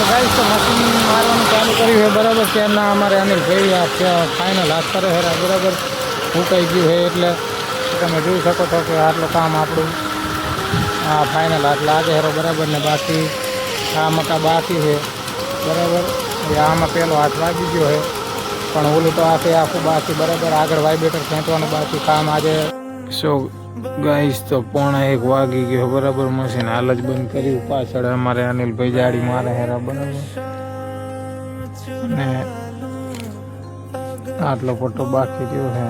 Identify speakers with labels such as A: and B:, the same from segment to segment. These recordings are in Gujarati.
A: ગાઈસ તો મશીન મારવાનું ચાલુ કર્યું છે બરાબર. ત્યારના અમારે અનિલભાઈ આ ફાઇનલ હાથ કરે છે બરાબર. ફૂંકાઈ ગયું છે એટલે તમે જોઈ શકો છો કે આટલું કામ આપણું આ ફાઇનલ હાથ લાગે છે બરાબર. ને બાકી આ મકા બાકી છે બરાબર. એ આમાં પહેલો હાથ વાગી ગયો છે પણ ઓલું તો આખું બાકી બરાબર. આગળ વાઇબ્રેટર ખેંચવાનું બાકી કામ આજે ગાઈસ તો 1:15 વાગી ગયો બરાબર. મશીન હાલ જ બંધ કર્યું. પાછળ અમારે અનિલભાઈ જાડી મારે હેરા બરાબર. ને આટલો પટ્ટો બાકી રહ્યો છે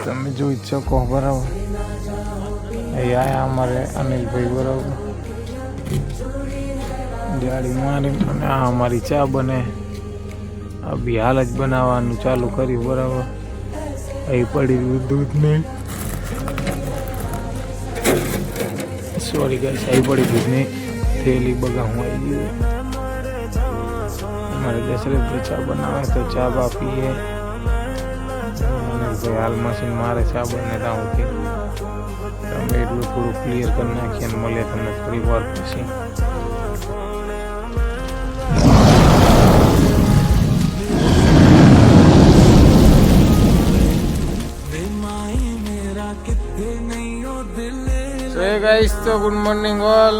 A: તમે જોઈ શકો બરાબર. એ આયા અમારે અનિલભાઈ બરાબર જાડી મારી. અને આ અમારી ચા બને આ બી હાલ જ બનાવવાનું ચાલુ કર્યું બરાબર. અહીં પડી દૂધ નહીં સોરી ગાઈસ અહીં પડી દૂધની થેલી બગા હું આવી ગયું. અમારે દશરથભાઈ ચા બનાવે તો ચા બા પીએ. ભાઈ હાલ મશીન મારે ચા બને ત્યાં સુધી તમે એટલું થોડું ક્લિયર કરી નાખીએ અને મળીએ તમને થોડી વાર પછી. ગાઈસ તો ગુડ મોર્નિંગ ઓલ.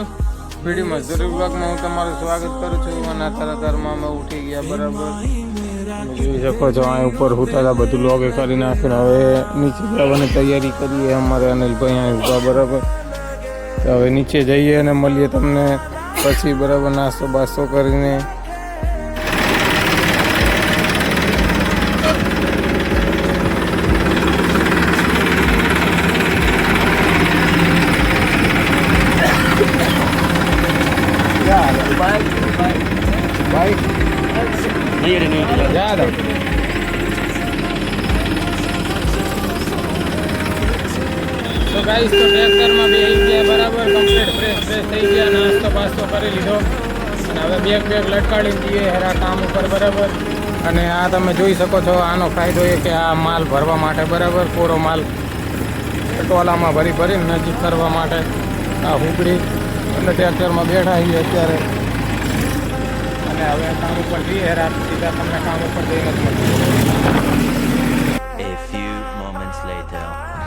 A: પીડી મજૂરી બ્લોગમાં હું તમારું સ્વાગત કરું છું. અને અત્યારમાં અમે ઉઠી ગયા બરાબર. જોઈ શકો છો અહીં ઉપર હુતા બધું લોગે કરી નાખીને હવે નીચે જવાની તૈયારી કરીએ. અમારે અનિલભાઈ અહીં ઉભા બરાબર. તો હવે નીચે જઈએ અને મળીએ તમને પછી બરાબર. નાસ્તો બાસ્તો કરીને યાદ તો ગાઈસ તો ટ્રેક્ટરમાં બી આવી ગયા બરાબર. કમ્પ્લીટ ફ્રેશ થઈ ગયા. નાસ્તો બાસ્તો કરી લીધો અને હવે બેગ લટકાડીને જઈએ હેરા કામ ઉપર બરાબર. અને આ તમે જોઈ શકો છો આનો ફાયદો એ કે આ માલ ભરવા માટે બરાબર. કોરો માલ ટોલામાં ભરીને નજીક કરવા માટે આ હુકડી અને ટ્રેક્ટરમાં બેઠા છીએ અત્યારે. અને હવે કામ ઉપર જઈએ હેરા સીધા તમને કામ ઉપર જઈને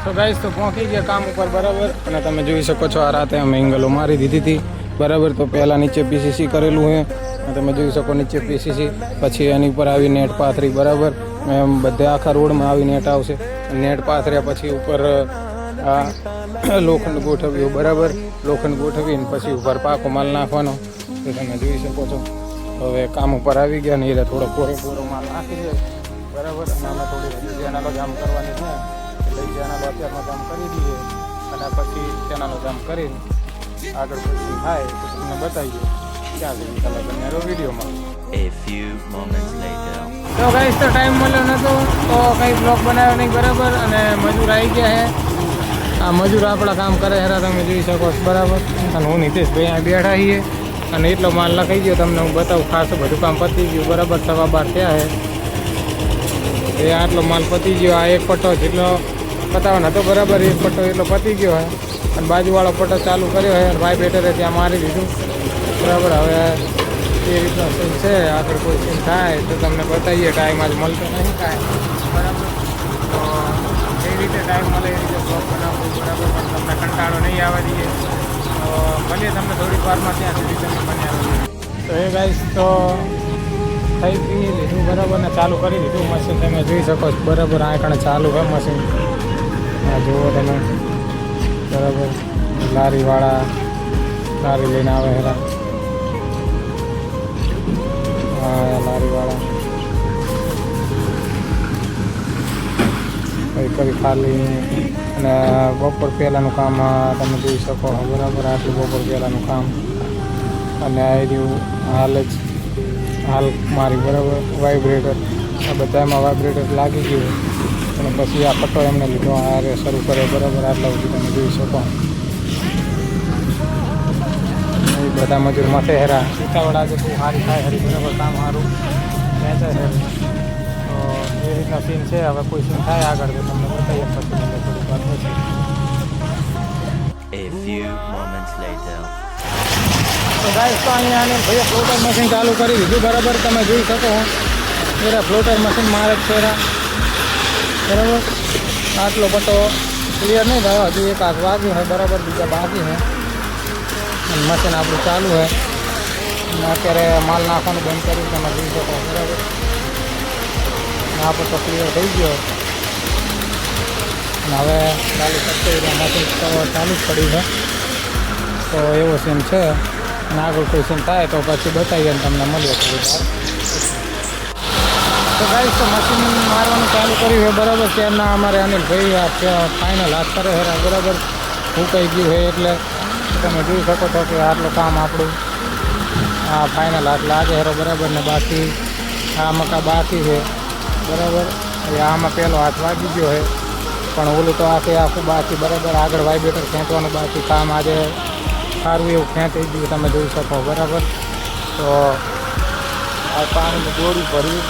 A: તો ગાઈસ તો પહોંચી ગયા કામ ઉપર બરાબર. અને તમે જોઈ શકો છો આ રાતે અમે એંગલો મારી દીધી હતી બરાબર. તો પહેલાં નીચે પીસીસી કરેલું છે અને તમે જોઈ શકો નીચે પીસીસી પછી એની ઉપર આવી નેટ પાથરી બરાબર. એમ બધે આખા રોડમાં આવી નેટ આવશે. નેટ પાથર્યા પછી ઉપર આ લોખંડ ગોઠવ્યું બરાબર. લોખંડ ગોઠવીને પછી ઉપર પાકો માલ નાખવાનો તો તમે જોઈ શકો છો. હવે કામ ઉપર આવી ગયા ને એ થોડો કોરો માલ નાખી દે બરાબર. અને અમે થોડી ચેનલો જામ કરવાની છે એટલે ચેનલો અત્યારમાં જામ કરી દઈએ અને પછી ચેનલો જામ કરીને આગળ પછી થાય તો તમને બતાવીએ ક્યાં સુધી તમે બન્યા વિડીયોમાં. તો ગાઈસ તો ટાઈમ મળ્યો નહોતો તો કંઈ બ્લોગ બનાવ્યો નહીં બરાબર. અને મજૂર આવી ગયા છે. આ મજૂર આપણા કામ કરે હેરા તમે જોઈ શકો છો બરાબર. અને હું નીતેશભાઈ અહીંયા બેઠા છીએ અને એટલો માલ લખાઈ ગયો તમને હું બતાવું. ખાસ બધું કામ પતી ગયું બરાબર. 12:15 થયા છે એ આટલો માલ પતી ગયો. આ એક પટ્ટો જેટલો પતાવવાનો હતો બરાબર. એક પટ્ટો એટલો પતી ગયો છે અને બાજુવાળો પટ્ટો ચાલુ કર્યો છે. વાઇબ્રેટરે ત્યાં મારી દીધું બરાબર. હવે એ રીતનો સીન છે. આગળ કોઈ સીન થાય તો તમને બતાવીએ. ટાઈમ આજ મળતો નહીં કાંઈ બરાબર. તો એ રીતે ટાઈમ મળે એ રીતે બ્લોગ બનાવવું બરાબર. પણ તમને કંટાળો નહીં આવવા દઈએ તો મળીએ તમને થોડીક વારમાં. ત્યાં સુધી તમે બન્યા. તો એ ગાઈસ તો થઈ પી લીધું બરાબર ને ચાલુ કરી દીધું મશીન તમે જોઈ શકો છો બરાબર. આ કણે ચાલુ છે મશીન. આ જુઓ તમે બરાબર. લારીવાળા લારી લઈને આવે હેરા. હા લારીવાળા કંઈ કરી ખાલી. અને બપોર પહેલાંનું કામ તમે જોઈ શકો બરાબર. આટલું બપોર પહેલાંનું કામ. અને આ રહ્યું હાલ મારી બરાબર વાઇબ્રેટર. આ બધામાં વાઇબ્રેટર લાગી ગયું અને પછી આ પટ્ટો એમને લીધો આ શરૂ કરે બરાબર. આટલા સુધી તમે જોઈ શકો. એ બધા મજૂર માથે હેરા ઉતાવળા કે શું સારી થાય હરી બરાબર. કામ સારું ખેંચાય છે. તો એ રીતના સીન છે. હવે કોઈ સીન થાય આગળ તો તમને બતાવીએ પછી થોડીક વાર પછી.
B: A few moments later.
A: તો ગાઈસ તો અહીંયા આને ભાઈ ફ્લોટર મશીન ચાલુ કરી દીધું બરાબર. તમે જોઈ શકો એરા ફ્લોટર મશીન મારે જ છે બરાબર. આટલો પટ્ટો ક્લિયર નહીં થયો, હજુ એક હાથ વાગ્યું છે બરાબર, બીજા બાકી છે. અને મશીન આપણું ચાલુ છે અને અત્યારે માલ નાખવાનું બંધ કર્યું તમે જોઈ શકો બરાબર. આ પટ્ટો ક્લિયર થઈ ગયો અને હવે ચાલુ કરશે મશીન ચાલુ જ પડ્યું છે. તો એવો સીન છે અને આગળ કોઈ સીન થાય તો પછી બતાવીએ અને તમને મળીએ થોડી વાર. તો ગાઈસ તો મશીન મારવાનું ચાલુ કર્યું છે બરાબર. ત્યારના અમારે અનિલભાઈ ફાઇનલ હાથ કરે છે બરાબર. ફૂંકાઈ ગયું છે એટલે તમે જોઈ શકો છો કે આટલું કામ આપણું આ ફાઇનલ હાથ લાગે છે બરાબર. ને બાકી આ મકા બાકી છે બરાબર. આમાં પહેલો હાથ વાગી ગયો છે પણ ઓલું તો આખું બાકી બરાબર. આગળ વાઇબ્રેટર ખેંચવાનું બાકી કામ આજે સારું એવું ખેંચાઈ ગયું તમે જોઈ શકો બરાબર. તો આ પાણીનું દોરું ભર્યું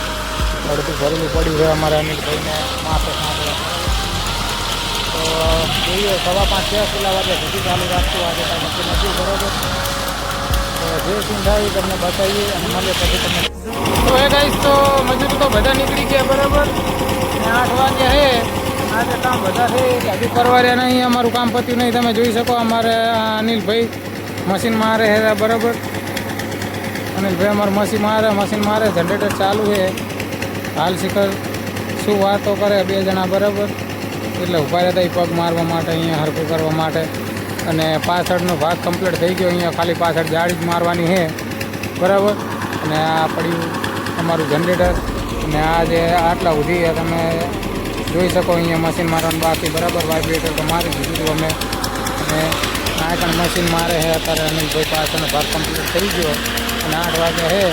A: અડધું ભરેલું પડ્યું છે અમારે અનિલભાઈને માથે સાંભળે. તો જોઈએ 5:15 કેટલા વાગે સુધી ચાલુ રાખશું આજે કાંઈ નક્કી નથી બરાબર. તો જે સીન થાય તમને બતાવીએ અને મળીએ પછી તમને. તો એ ગાઈસ તો મજૂરી તો બધા નીકળી ગયા બરાબર. 8 વાગે છે આજે કામ બધા છે હજુ પરવાર્યા નહીં, અમારું કામ પત્યું નહીં. તમે જોઈ શકો અમારે અનિલભાઈ મશીન મારે છે બરાબર. અનિલભાઈ અમારું મશીન મારે જનરેટર ચાલુ છે હાલ. શિખર શું વાતો કરે 2 જણા બરાબર. એટલે ઉભા રહેતા પગ મારવા માટે અહીંયા હરકું કરવા માટે. અને પાછળનો ભાગ કમ્પ્લીટ થઈ ગયો, અહીંયા ખાલી પાછળ જાળી જ મારવાની છે બરાબર. અને આ પડ્યું અમારું જનરેટર. અને આ જે આટલા સુધી તમે જોઈ શકો અહીંયા મશીન મારવાનું બાકી બરાબર. વાઇબ્રેટર તો મારી દીધું અમે. અને આ પણ મશીન મારે છે અત્યારે અનિલભાઈ પાછળનો ભાગ કમ્પ્લીટ થઈ ગયો અને 8 વાગે છે.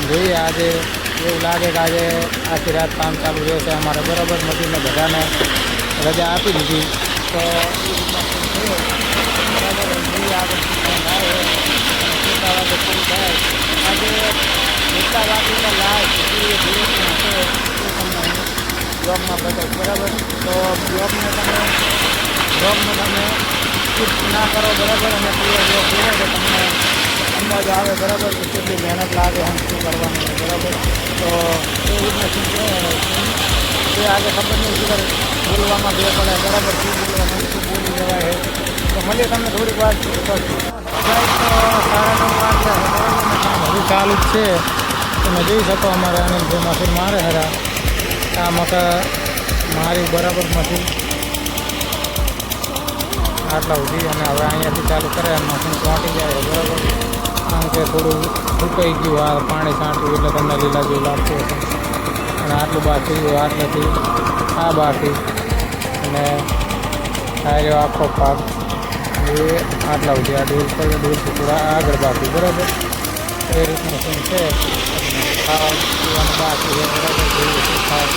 A: જોઈએ આજે એવું લાગે કે આજે આખી રાત કામ ચાલુ રહેશે અમારે બરાબર. મજૂરને બધાને રજા આપી દીધી તો બરાબર. આગળ કેટલા વાગે પૂરું થાય આજે કેટલા વાગે લાઈવ તમને બ્લોગમાં બતાવું બરાબર. તો બ્લોગને તમે સ્કીપ ના કરો બરાબર. અને પૂરો બ્લોગ જોવો તો તમને અંદાજ આવે બરાબર કે કેટલી મહેનત લાગે આમ શું કરવાનું બરાબર. તો એ રીતના શું એ આજે ખબર નહીં શું બોલવામાં બે પડે બરાબર. શું બોલવાનું શું બોલી જવાય છે. તો મળીએ તમને થોડીક વાર કરશું. તો 9:30 વાગ્યા કામ હજુ ચાલુ જ છે. તમે જોઈ શકો અમારે અનિલભાઈ મશીન મારે હરા આ મકા મારી બરાબર મશીન આટલા સુધી. અને હવે અહીંયાથી ચાલુ કરે મશીન ચોંટી જાય બરાબર. કારણ કે થોડું ફૂંકાઈ ગયું આ પાણી છાંટ્યું એટલે તમને લીલા જેવું લાગતું હશે. અને આટલું બાકી આટલેથી આ બાકી અને આ રહ્યો આખો પાક એ આટલા સુધી આ દૂરથી પૂરા આગળ બાકી બરાબર. એ રીતનું સીન છે. ખાવા પીવાનું બાકી છે બરાબર. જોઈએ શું થાય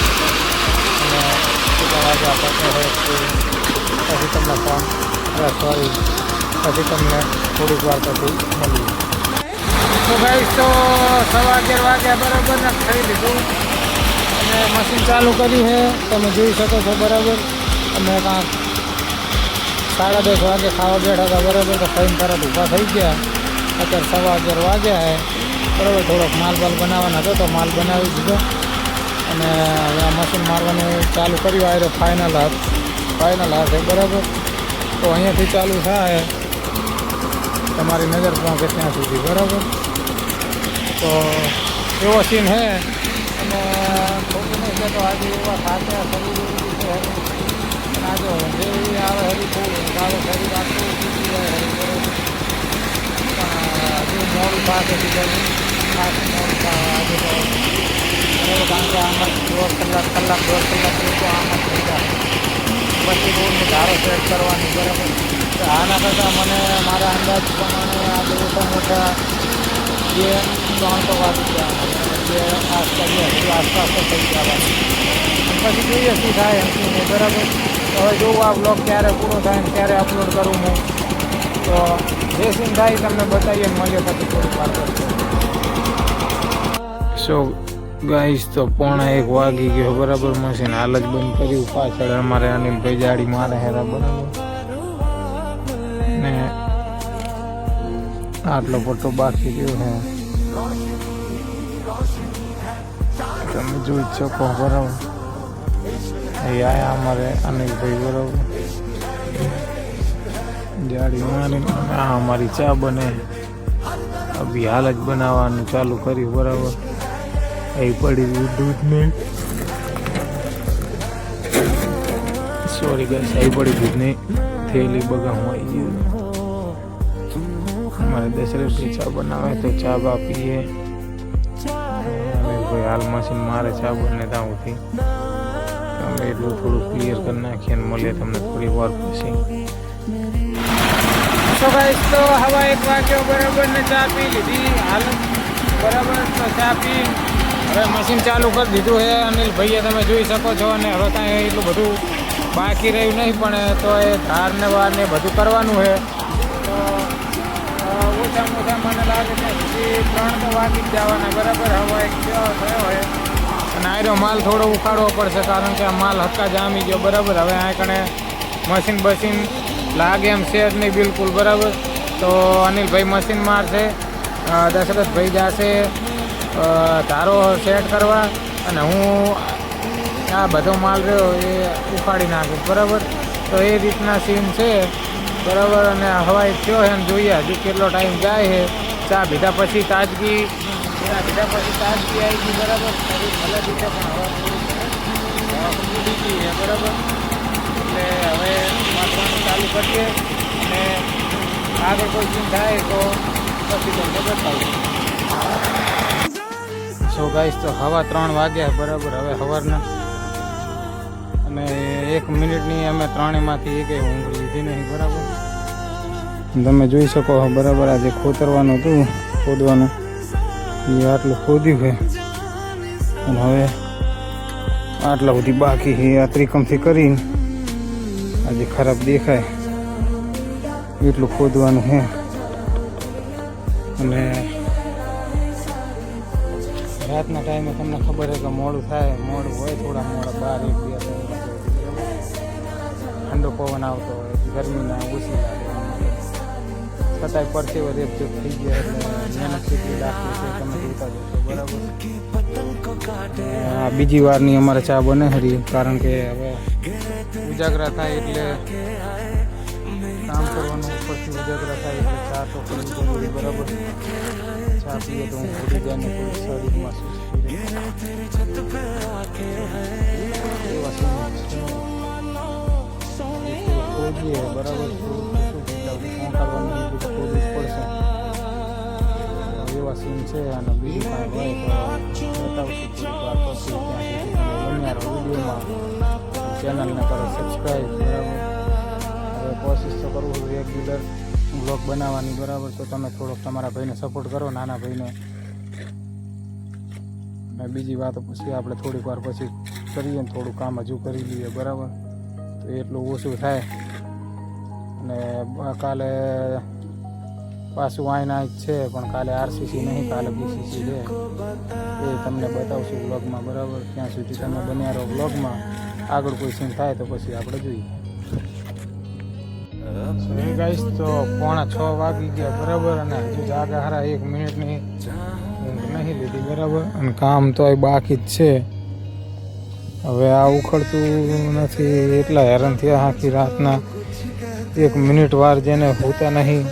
A: અને કેટલા વાગ્યા પછી તમને ફોન સોરી પછી તમને થોડીક વાર પછી મળીએ. તો ગાઈસ તો 11:15 વાગ્યા બરાબર ને ખાઈ લીધું અને મશીન ચાલુ કર્યું છે તમે જોઈ શકો છો બરાબર. અમે કાંક 10:30 વાગે ખાવા બેઠા હતા બરાબર. તો ખાઈને તરત ઊભા થઈ ગયા. અત્યારે 11:15 વાગ્યા છે બરાબર. થોડોક માલ બનાવવાનો હતો તો માલ બનાવી દીધો અને હવે આ મશીન મારવાનું ચાલુ કર્યું. આ ફાઇનલ હાથ છે બરાબર. તો અહીંયાથી ચાલુ થાય તમારી નજર પહોંચે ત્યાં સુધી બરાબર. તો એવો સીન છે અને ખોટું નહીં છે. તો આજે એવા થાક્યા શરીર છે અને આજે જે આવે હરી થોડું આવે શરીર આખું તૂટી જાય હરી બરાબર. પણ હજુ મોડું પાસે બીજાનું ખાસ મોડું આજે તો બરાબર. કારણ કે આમાં 1.5 કલાક તો આમાં થઈ જાય. પછી રોડની ધારો સેટ કરવાની બરાબર. આના કરતાં મને મારા અંદાજ પ્રમાણે આજે ઓછા 2-3 વાગી ગયા. જે આસપાસ તો થઈ જવાની. પછી જોઈએ શું થાય એમ શું નહીં બરાબર. હવે જોવું આ બ્લોગ ક્યારે પૂરો થાય ને ક્યારે અપલોડ કરું હું. તો જે સીન થાય તમને બતાવીએ મળીએ પછી થોડીક વાર કરશું. સો ગાઈસ તો 1:15 વાગી ગયો બરાબર. મશીન હાલ જ બંધ કર્યું. પાછળ અમારે અનિલભાઈ જાડી મારે હેરા બરાબર. ને આટલો પટ્ટો બાકી રહ્યો છે તમે જોઈ જ શકો બરાબર. એ આયા અમારે અનિલભાઈ બરાબર જાડી મારી. આ અમારી ચા બને અભી હાલ જ બનાવવાનું ચાલુ કર્યું બરાબર. એ પડી દૂધ ને સોરી ગાઈસ એ પડી દૂધની થેલી બગાવું આવી ગયું. અમારે દશરથભાઈ ચા બનાવે તો ચા બા પીએ. ભાઈ હાલ મશીન મારે ચા બને ત્યાંથી અમે એટલું થોડું ક્લિયર કરી નાખીએ અને મળીએ તમને થોડી વાર પછી. તો ગાઈસ તો હવા 1 વાગ્યો બરાબર ને ચા પી લીધી હાલ બરાબર. તો ચા પી હવે મશીન ચાલુ કરી દીધું છે અનિલભાઈએ તમે જોઈ શકો છો. અને હવે કાંઈ એટલું બધું બાકી રહ્યું નહીં પણ તો એ ધાર ને વાર ને બધું કરવાનું છે. તો ઓછામાં ઓછા મને લાગે છે સુધી 3 તો વાગી જ જવાના બરાબર. હવા 1 થયો હોય અને આયરો માલ થોડો ઉખાડવો પડશે કારણ કે આ માલ હક્કા જામી ગયો બરાબર. હવે આ કણે મશીન બસીન લાગે એમ છે જ નહીં બિલકુલ બરાબર. તો અનિલભાઈ મશીન મારશે, દશરથભાઈ જશે ધારો સેટ કરવા અને હું આ બધો માલ રહ્યો એ ઉખાડી નાખીશ બરાબર. તો એ રીતના સીન છે બરાબર. અને હવાઈ થયો છે એમ જોઈએ હજુ કેટલો ટાઈમ જાય છે. ચા પીધા પછી તાજગી આવી ગઈ બરાબર. શરીર ભલે દીધે પણ હવા ઉડી ગઈ છે બરાબર. એટલે હવે વાંચવાનું ચાલુ કરીએ અને આગળ કોઈ સીન થાય તો પછી તમને બતાવીએ. સો ગાઈસ તો હવા 3 વાગ્યા બરાબર હવે સવારના. અને 1 મિનિટની અમે 3માંથી એકેય ઊંઘ લીધી નહીં બરાબર. તમે જોઈ શકો બરાબર. આજે ખોતરવાનું હતું ખોદવાનું એ આટલું ખોદ્યું છે અને હવે આટલા સુધી બાકી છે. આ ત્રિકમથી કરીને આજે ખરાબ દેખાય એટલું ખોદવાનું છે. અને રાતના ટાઈમે તમને ખબર છે કે મોડું થાય, મોડું હોય થોડા મોડા 12 1 2 ઠંડો પવન આવતો હોય ગરમીના ઓછી લાગે છતાંય પરસેવો રેપઝેપ થઈ ગયા એટલે મહેનત કેટલી લાગતી છે તમે જોતા જશો બરાબર. આ બીજી વારની અમારે ચા બને ખરી કારણ કે હવે ઉજાગરા થાય એટલે કામ કરવાનું ઉપરથી ઉજાગરા થાય એટલે ચા તો કરવી જરૂરી બરાબર. ચા પીએ તો હું ભૂલી જાય ને કોઈ શરીરમાં ખોદીએ બરાબર. પહોંચાડવાનું ખોદવું પડશે એવા સીન છે. અને બીજું કાંઈ હોય તો બતાવશું થોડીક વાર પછી. ત્યાં સુધી બન્યા રહો વિડીયોમાં. ચેનલને કરો સબસ્ક્રાઈબ બરાબર. હવે કોશિશ તો કરવું રેગ્યુલર બ્લોગ બનાવવાની બરાબર. તો તમે થોડોક તમારા ભાઈને સપોર્ટ કરો, નાના ભાઈને. અને બીજી વાતો પછી આપણે થોડીક વાર પછી કરીએ ને થોડું કામ હજુ કરી લઈએ બરાબર. તો એટલું ઓછું થાય. અને કાલે પાછું વાયના જ છે પણ કાલે આરસીસી નહીં, કાલે બીસીસી છે. એ તમને બતાવશું બ્લોગમાં બરાબર. ત્યાં સુધી તમે બન્યા રહો બ્લોગમાં. આગળ કોઈ સીન થાય તો પછી આપણે જોઈએ. ગાઈસ તો 5:45 વાગી ગયા બરાબર. અને હજુ જાગા હારા 1 મિનિટની ઊંઘ નહીં લીધી બરાબર. અને કામ તો બાકી જ છે. હવે આ ઉખડતું નથી એટલા હેરાન થયા આખી રાતના. 1 મિનિટ વાર જેને હોતા નહીં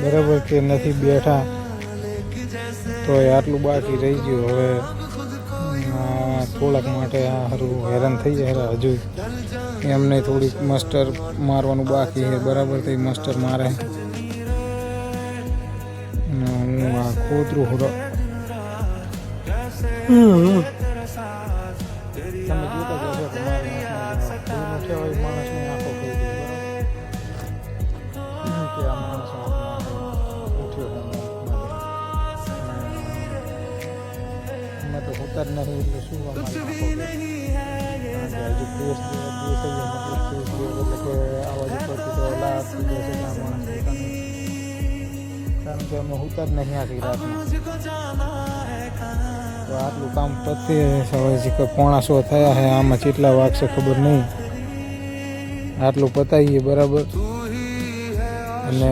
A: બરાબર કે નથી બેઠા તો આટલું બાકી રહી ગયું. હવે થોડાક માટે આ સારું હેરાન થઈ જાય. હજુ એમને થોડીક મસ્ટર મારવાનું બાકી છે બરાબર. તો એ મસ્ટર મારે હું આ ખોતરું હોડો તમે જોતા જશો કે માણસની આંખો કહી દે કે આ માણસ ઉઠ્યો તો હોતા જ નહીં એટલે શું અમારી આંખો હજુ કે આવાજ ઉપરથી તો લાગતી જશે કે આ માણસ કારણ કે અમે હોતા જ નહીં આખી રાતમાં. તો આટલું કામ પતે હવે 5:15 થયા છે. આમાં કેટલા વાગશે ખબર નહીં. આટલું પતાવીએ બરાબર.